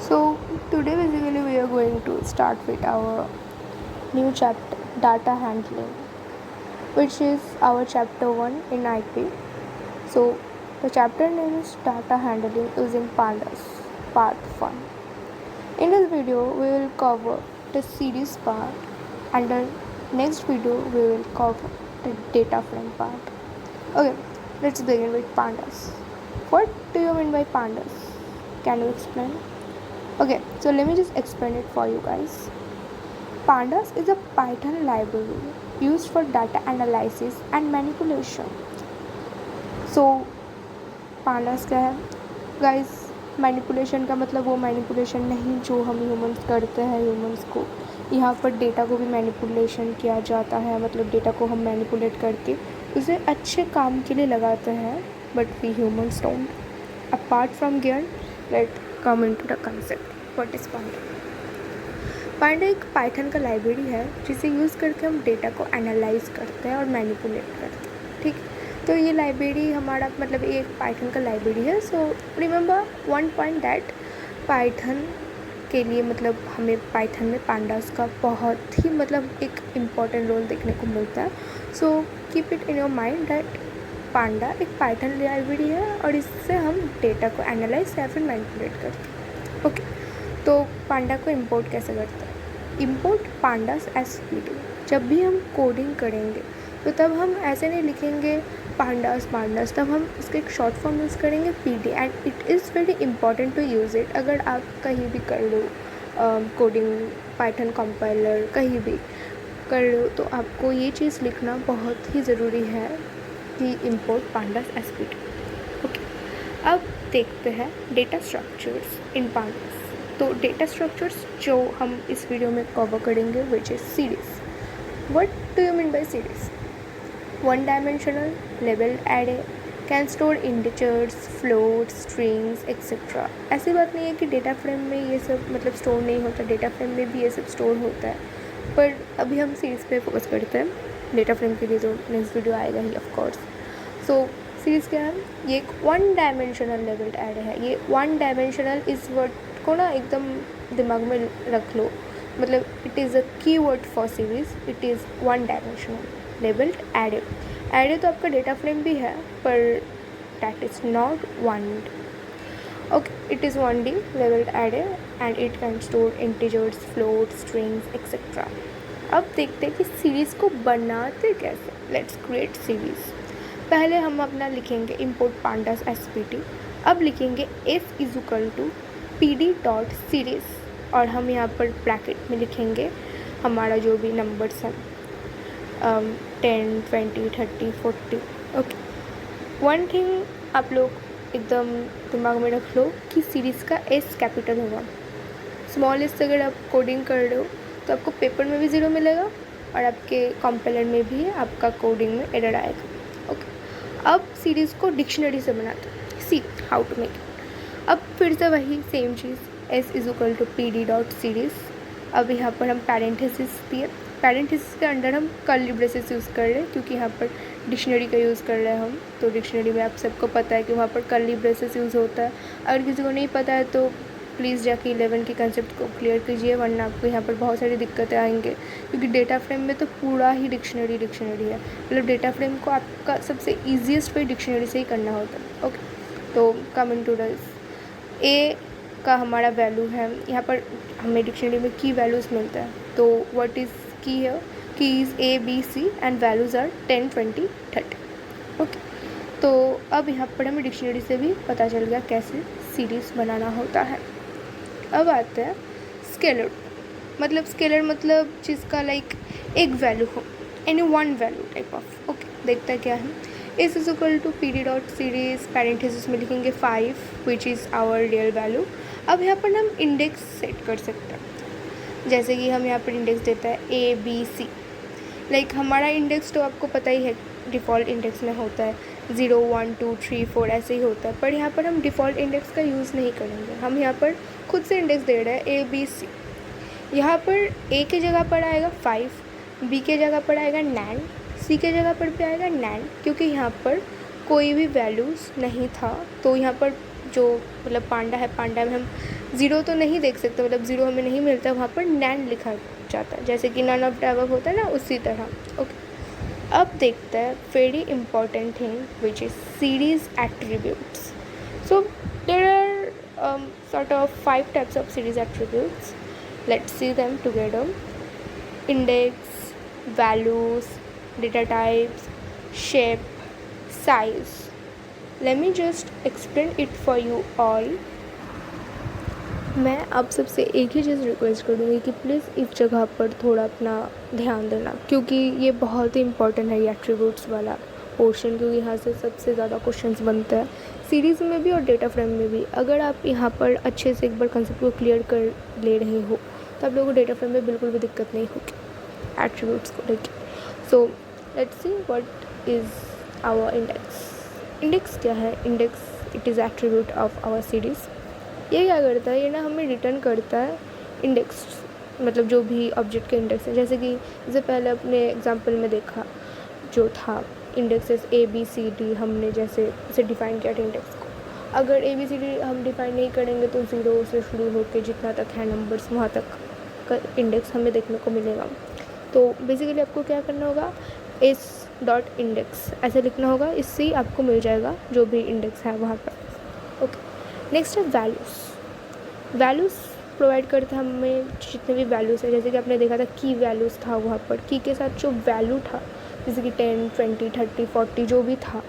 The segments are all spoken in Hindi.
So today basically we are going to start with our new chapter, data handling, which is our chapter 1 in IP. So the chapter name is data handling using pandas, part 1. In this video we will cover the series part, and the next video we will cover the data frame part. Okay, let's begin with pandas. What do you mean by pandas? Can you explain? Okay, so let me just explain it for you guys. Pandas is a Python library used for data analysis and manipulation. So pandas क्या है गाइस? मैनिपुलेशन का मतलब वो मैनिपुलेशन नहीं जो हम ह्यूमंस करते हैं ह्यूमंस को। यहाँ पर डेटा को भी मैनिपुलेशन किया जाता है, मतलब डेटा को हम मैनिपुलेट करके उसे अच्छे काम के लिए लगाते हैं, but we humans don't. Apart from gear, let come into the concept what is panda. Panda एक पाइथन का लाइब्रेरी है जिसे यूज़ करके हम डेटा को एनालाइज करते हैं और मैनिपुलेट करते हैं, ठीक। तो ये लाइब्रेरी हमारा मतलब एक पाइथन का लाइब्रेरी है। So remember one point that Python के लिए मतलब हमें पाइथन में पांडास का बहुत ही मतलब एक इम्पॉर्टेंट रोल देखने को मिलता है। So keep it in your mind that panda एक पाइथन लाइब्रेरी है और इससे हम डेटा को एनालाइज या फिर मैनिपुलेट करते हैं। ओके, तो पांडा को इंपोर्ट कैसे करते हैं? Import pandas as P D. जब भी हम कोडिंग करेंगे तो तब हम ऐसे नहीं लिखेंगे पांडास पांडास, तब हम इसका एक शॉर्ट फॉर्म यूज़ करेंगे P D, and it is very important to use it. अगर आप कहीं भी कर लो कोडिंग, पाइथन कंपाइलर कहीं भी कर रहे हो तो आपको ये चीज़ लिखना बहुत ही ज़रूरी है कि import pandas as P D. Okay, अब देखते हैं डेटा स्ट्रक्चर्स इन पांडास। तो डेटा स्ट्रक्चर्स जो हम इस वीडियो में कवर करेंगे which is series. What do you mean by series? One dimensional level array can store integers, floats, strings etcetera. ऐसी बात नहीं है कि डेटा फ्रेम में ये सब मतलब स्टोर नहीं होता, डेटा फ्रेम में भी ये सब स्टोर होता है, पर अभी हम सीरीज़ पे फोकस करते हैं। डेटा फ्रेम के लिए तो नेक्स्ट वीडियो आएगा ही ऑफ कोर्स। सो सीरीज़ क्या है? ये एक वन डायमेंशनल लेवल एरे है। ये वन डायमेंशनल इस वर्ड को ना एकदम दिमाग में रख लो, मतलब it is a keyword for series. It is one dimensional labelled array. Array तो आपका डेटा फ्रेम भी है पर that is not one. Okay, it is one D labelled array and it can store integers, floats, strings etcetera. अब देखते हैं कि सीरीज़ को बनाते कैसे। Let's create series. पहले हम अपना लिखेंगे import pandas as P T. अब लिखेंगे S is equal to P D dot series और हम यहाँ पर ब्रैकेट में लिखेंगे हमारा जो भी नंबर्स हैं 10, 20, 30, 40। ओके, वन थिंग आप लोग एकदम दिमाग में रख लो कि सीरीज़ का एस कैपिटल होगा। स्मॉल एस से अगर आप कोडिंग कर रहे हो तो आपको पेपर में भी ज़ीरो मिलेगा और आपके कंपाइलर में भी आपका कोडिंग में एरर आएगा। ओके, अब सीरीज़ को डिक्शनरी से बनाते हैं। See how to make it. अब फिर से वही सेम चीज़ S is equal to P D dot series. अब यहाँ पर हम पैरेंथेसिस दिए, पैरेंथेसिस के अंडर हम कर्ली ब्रेसेस यूज़ कर रहे हैं क्योंकि यहाँ पर डिक्शनरी का यूज़ कर रहे हैं हम। तो डिक्शनरी में आप सबको पता है कि वहाँ पर कर्ली ब्रेसेस यूज़ होता है। अगर किसी को नहीं पता है तो प्लीज़ जाके 11 के कंसेप्ट को क्लियर कीजिए, वरना आपको यहाँ पर बहुत सारी दिक्कतें आएंगे क्योंकि डेटा फ्रेम में तो पूरा ही डिक्शनरी है। मतलब डेटा फ्रेम को आपका सबसे ईजीएस्ट वे डिक्शनरी से ही करना होता है। ओके, तो कमिंग टू दिस, ए का हमारा वैल्यू है, यहाँ पर हमें डिक्शनरी में की वैल्यूज़ मिलता है। तो व्हाट इज़ की है? Keys A B C and values are 10, 20, 30। Okay, तो अब यहाँ पर हमें डिक्शनरी से भी पता चल गया कैसे सीरीज़ बनाना होता है। अब आता है स्केलर। मतलब स्केलर मतलब जिसका लाइक एक वैल्यू हो, any one value type of. Okay, देखता है क्या है। S is equal to P D dot series, parenthesis में लिखेंगे 5 which is our real value. अब यहाँ पर हम इंडेक्स सेट कर सकते हैं, जैसे कि हम यहाँ पर इंडेक्स देता है ए बी सी। लाइक हमारा इंडेक्स तो आपको पता ही है डिफ़ॉल्ट इंडेक्स में होता है 0, 1, 2, 3, 4 ऐसे ही होता है, पर यहाँ पर हम डिफ़ॉल्ट इंडेक्स का यूज़ नहीं करेंगे। हम यहाँ पर खुद से इंडेक्स दे रहे हैं ए बी सी। यहाँ पर ए के जगह पर आएगा 5, बी के जगह पर आएगा नैन, सी के जगह पर भी आएगा नैन, क्योंकि यहाँ पर कोई भी वैल्यूज़ नहीं था। तो यहाँ पर जो मतलब पांडा है, पांडा में हम ज़ीरो तो नहीं देख सकते, मतलब ज़ीरो हमें नहीं मिलता, वहाँ पर नैन लिखा जाता है, जैसे कि नन ऑफ द अबव होता है ना, उसी तरह। ओके, अब देखते हैं very important thing which is series attributes. So there are sort of 5 types of series attributes. Let's see them together. Index, values, data types, shape, size. Let me just explain it for you all. मैं आप सबसे एक ही चीज़ रिक्वेस्ट करूँगी कि प्लीज़ इस जगह पर थोड़ा अपना ध्यान देना, क्योंकि ये बहुत ही इंपॉर्टेंट है ये एट्रीब्यूट्स वाला पोर्शन, क्योंकि यहाँ से सबसे ज़्यादा क्वेश्चंस बनते हैं सीरीज़ में भी और डेटा फ्रेम में भी। अगर आप यहाँ पर अच्छे से एक बार कंसेप्ट को क्लियर कर ले रहे हो तो आप लोगों को डेटा फ्रेम में बिल्कुल भी दिक्कत नहीं होगी एट्रीब्यूट्स को लेकर। So let's see what is our index. Index क्या है? Index it is attribute of our series. ये क्या करता है? ये ना हमें रिटर्न करता है इंडेक्स, मतलब जो भी ऑब्जेक्ट के इंडेक्स है। जैसे कि इससे पहले अपने एग्जांपल में देखा जो था इंडेक्सेस ABCD, हमने जैसे इसे डिफ़ाइन किया था इंडेक्स को। अगर ABCD हम डिफ़ाइन नहीं करेंगे तो ज़ीरो से शुरू होकर जितना तक है नंबर्स वहाँ तक का इंडेक्स हमें देखने को मिलेगा। तो बेसिकली आपको क्या करना होगा, इस डॉट इंडेक्स ऐसे लिखना होगा, इससे ही आपको मिल जाएगा जो भी इंडेक्स है वहाँ पर। ओके, नेक्स्ट है वैल्यूज़। वैल्यूज़ प्रोवाइड करते हैं हमें जितने भी वैल्यूज़ है, जैसे कि आपने देखा था की वैल्यूज़ था वहाँ पर, की के साथ जो वैल्यू था जैसे कि 10, 20, 30, 40 जो भी था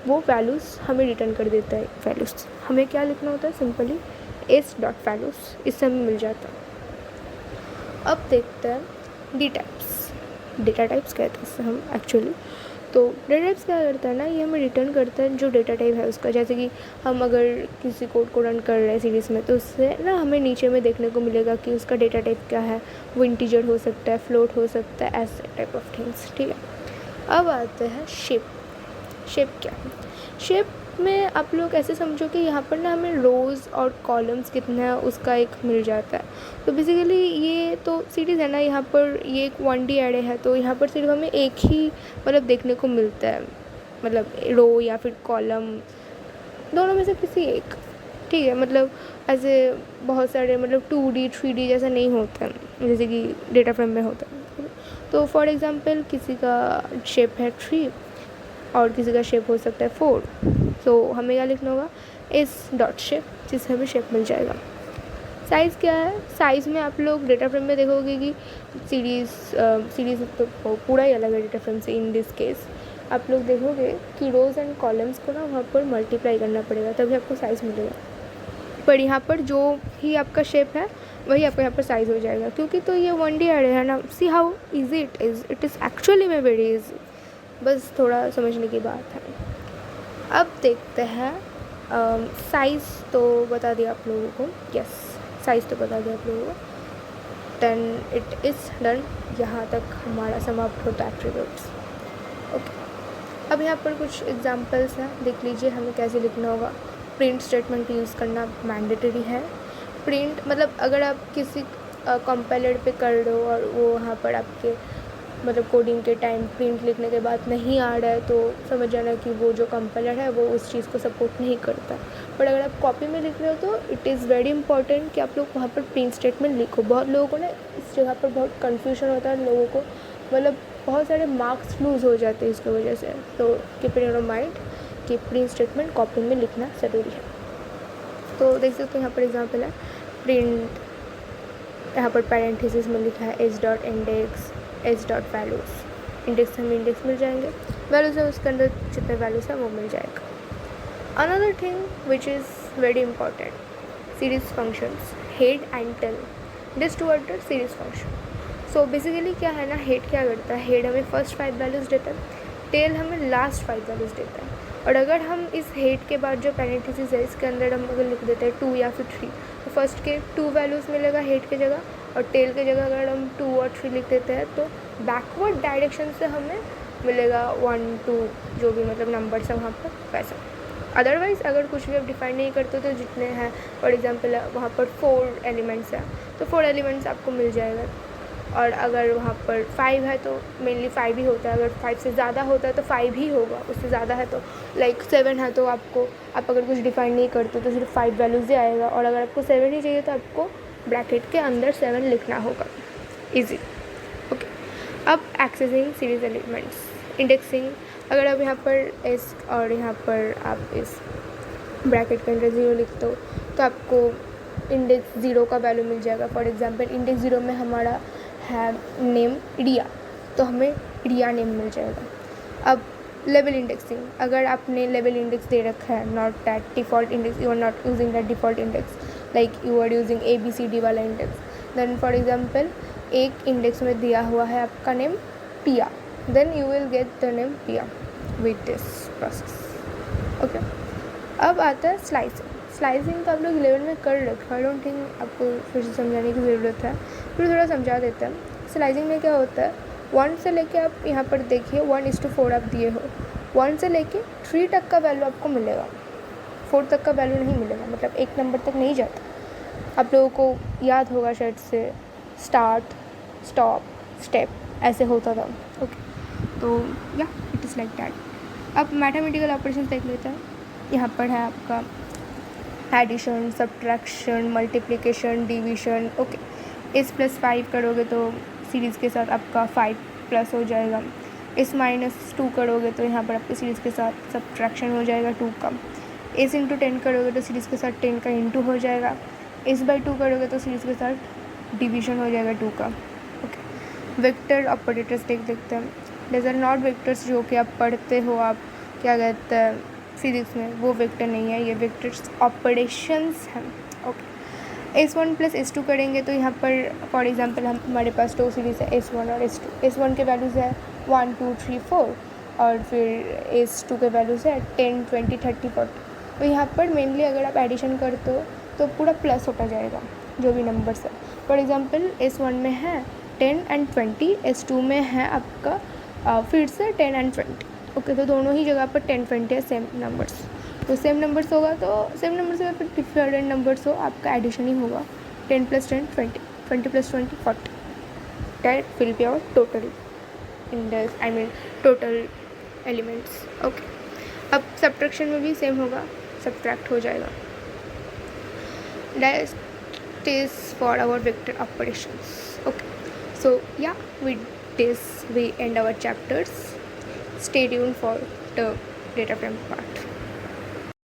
वो वैल्यूज़ हमें रिटर्न कर देता है। वैल्यूज़ हमें क्या लिखना होता है, सिंपली एस डॉट वैल्यूज़, इससे हमें मिल जाता है। अब देखते हैं डी टाइप्स। डेटा टाइप्स कहते हैं इससे हम एक्चुअली। तो डेटा टाइप्स क्या करता है ना, ये हमें रिटर्न करता है जो डेटा टाइप है उसका। जैसे कि हम अगर किसी कोड को रन कर रहे हैं सीरीज़ में तो उससे ना हमें नीचे में देखने को मिलेगा कि उसका डेटा टाइप क्या है। वो इंटीजर हो सकता है, फ्लोट हो सकता है, ऐसे टाइप ऑफ थिंग्स, ठीक है। अब आते हैं शेप। शेप क्या है? शेप में आप लोग ऐसे समझो कि यहाँ पर ना हमें रोज़ और कॉलम्स कितना है उसका एक मिल जाता है। तो बेसिकली ये तो सीरीज़ है ना, यहाँ पर ये एक 1D एरे है, तो यहाँ पर सिर्फ हमें एक ही मतलब देखने को मिलता है, मतलब रो या फिर कॉलम, दोनों में से किसी एक, ठीक है। मतलब ऐसे बहुत सारे मतलब 2D 3D जैसा नहीं होता है जैसे कि डेटा फ्रेम में होता है। तो फॉर एग्ज़ाम्पल किसी का शेप है 3 और किसी का शेप हो सकता है 4, तो हमें क्या लिखना होगा, इस डॉट शेप, जिससे हमें शेप मिल जाएगा। साइज़ क्या है? साइज़ में आप लोग डेटा फ्रेम में देखोगे कि सीरीज़ तो पूरा ही अलग है डेटा फ्रेम से। इन दिस केस आप लोग देखोगे कि रोज़ एंड कॉलम्स को ना वहाँ पर मल्टीप्लाई करना पड़ेगा तभी आपको साइज़ मिलेगा। पर यहाँ पर जो ही आपका शेप है वही आपका यहाँ पर साइज़ हो जाएगा, क्योंकि तो ये 1D एरे है ना। See how easy it is actually में वेरी इजी, बस थोड़ा समझने की बात है। अब देखते हैं साइज़ तो बता दिया आप लोगों को, यस साइज़ तो बता दिया आप लोगों को। देन इट इज़ डन, यहाँ तक हमारा समाप्त होता है एट्रीब्यूट्स। ओके, अब यहाँ पर कुछ एग्जांपल्स हैं, देख लीजिए हमें कैसे लिखना होगा। प्रिंट स्टेटमेंट यूज़ करना मैंडेटरी है। प्रिंट मतलब अगर आप किसी कंपाइलर पे कर रहे हो और वो वहाँ पर आपके मतलब कोडिंग के टाइम प्रिंट लिखने के बाद नहीं आ रहा है तो समझ जाना कि वो जो कंपाइलर है वो उस चीज़ को सपोर्ट नहीं करता। बट अगर आप कॉपी में लिख रहे हो तो इट इज़ वेरी इंपॉर्टेंट कि आप लोग वहाँ पर प्रिंट स्टेटमेंट लिखो। बहुत लोगों को ना इस जगह पर बहुत कन्फ्यूजन होता है लोगों को, मतलब बहुत सारे मार्क्स लूज़ हो जाते हैं इसकी वजह से। तो कीप इन योर माइंड कि प्रिंट स्टेटमेंट कॉपी में लिखना ज़रूरी है। तो देख सकते हो यहाँ पर एग्जाम्पल है प्रिंट, यहाँ पर पैरेंथेसिस में लिखा है H dot index H dot values. Index हमें इंडेक्स मिल जाएंगे, वैल्यूज़ है उसके अंदर जितने वैल्यूज़ है वो मिल जाएगा। Another thing which is very important, series functions head and tail, this two are the series function. So basically क्या है ना, हेड क्या करता है, हेड हमें फर्स्ट 5 वैल्यूज़ देता है, टेल हमें लास्ट 5 वैल्यूज़ देता है। और अगर हम इस हेड के बाद जो पैरेंथेसिस है इसके अंदर हम अगर लिख देते हैं 2 या फिर 3, तो फर्स्ट के 2 वैल्यूज़ मिलेगा हेड की जगह, और टेल की जगह अगर हम 2 और 3 लिख देते हैं तो बैकवर्ड डायरेक्शन से हमें मिलेगा 1, 2 जो भी मतलब नंबर्स है वहाँ पर वैसा। अदरवाइज़ अगर कुछ भी आप डिफाइन नहीं करते तो जितने हैं फॉर एग्जांपल वहाँ पर 4 एलिमेंट्स हैं तो 4 एलिमेंट्स आपको मिल जाएगा, और अगर वहाँ पर 5 है तो मेनली 5 ही होता है, अगर 5 से ज़्यादा होता है तो 5 ही होगा, उससे ज़्यादा है तो लाइक 7 है तो आपको, आप अगर कुछ डिफाइन नहीं करते तो सिर्फ 5 वैल्यूज़ ही आएगा, और अगर आपको 7 ही चाहिए तो आपको ब्रैकेट के अंदर 7 लिखना होगा। ईजी। ओके, अब एक्सेसिंग सीरीज एलिमेंट्स, इंडेक्सिंग। अगर आप यहाँ पर एस और यहाँ पर आप इस ब्रैकेट के अंदर 0 लिखते हो तो आपको इंडेक्स 0 का वैल्यू मिल जाएगा। फॉर एग्जांपल इंडेक्स 0 में हमारा है नेम रिया, तो हमें रिया नेम मिल जाएगा। अब लेवल इंडेक्सिंग, अगर आपने लेवल इंडेक्स दे रखा है, not that default index, you are not using that default index, like you are using ABCD वाला इंडेक्स, देन फॉर एग्जांपल एक इंडेक्स में दिया हुआ है आपका name Piya, then you will get the name Piya with this process. Okay, अब आता है स्लाइसिंग। स्लाइसिंग तो आप लोग 11 में कर रखा, आई डोंट थिंक आपको फिर से समझाने की ज़रूरत है, फिर थोड़ा समझा देते हैं। स्लाइसिंग में क्या होता है, 1 से लेके आप यहाँ पर देखिए 1:4 आप दिए हो, 1 से लेके 3 तक का वैल्यू आपको मिलेगा, 4 तक का वैल्यू नहीं मिलेगा, मतलब 1 नंबर तक नहीं जाता। आप लोगों को याद होगा शायद से स्टार्ट, स्टॉप, स्टेप ऐसे होता था। ओके, तो या इट इज़ लाइक दैट। अब मैथमेटिकल ऑपरेशंस देख लेते हैं। यहाँ पर है आपका addition, subtraction, multiplication, division. Okay, S +5 करोगे तो सीरीज़ के साथ आपका 5+ हो जाएगा, इस -2 करोगे तो यहाँ पर आपके सीरीज़ के साथ सब्ट्रैक्शन हो जाएगा 2 का, इस × 10 करोगे तो सीरीज़ के साथ 10 का इंटू हो जाएगा, इस बाई 2 करोगे तो सीरीज़ के साथ डिवीज़न हो जाएगा 2 का। ओके, वेक्टर ऑपरेटर्स देखते हैं। दीज आर नॉट वेक्टर्स जो कि आप पढ़ते हो, आप क्या कहते हैं फिजिक्स में, वो वेक्टर नहीं है, ये वेक्टर्स ऑपरेशंस हैं। ओके, S1 + S2 करेंगे तो यहाँ पर फॉर एग्जांपल हमारे पास 2 सीरीज़ है S1 और S2। S1 के वैल्यूज़ है 1 2 3 4 और फिर S2 के वैल्यूज़ है 10 20 30 40। तो यहाँ पर मेनली अगर आप एडिशन करते हो तो पूरा प्लस होता जाएगा जो भी नंबर्स है। फॉर एग्जांपल S1 में है 10 और 20, S2 में है आपका फिर से 10 और 20। ओके, तो दोनों ही जगह पर 10 20 है सेम नंबर्स, तो सेम नंबर्स होगा तो सेम नंबर्स में फिर डिफरेंट नंबर्स हो, आपका एडिशन ही होगा। 10 + 10 20, 20 + 20 40, that will be our total index, I mean total elements. Okay, अब सब्ट्रैक्शन में भी सेम होगा, सब्ट्रैक्ट हो जाएगा। That is for our vector operations. Okay, so या with this we end our chapters. Stay tuned for the data frame part.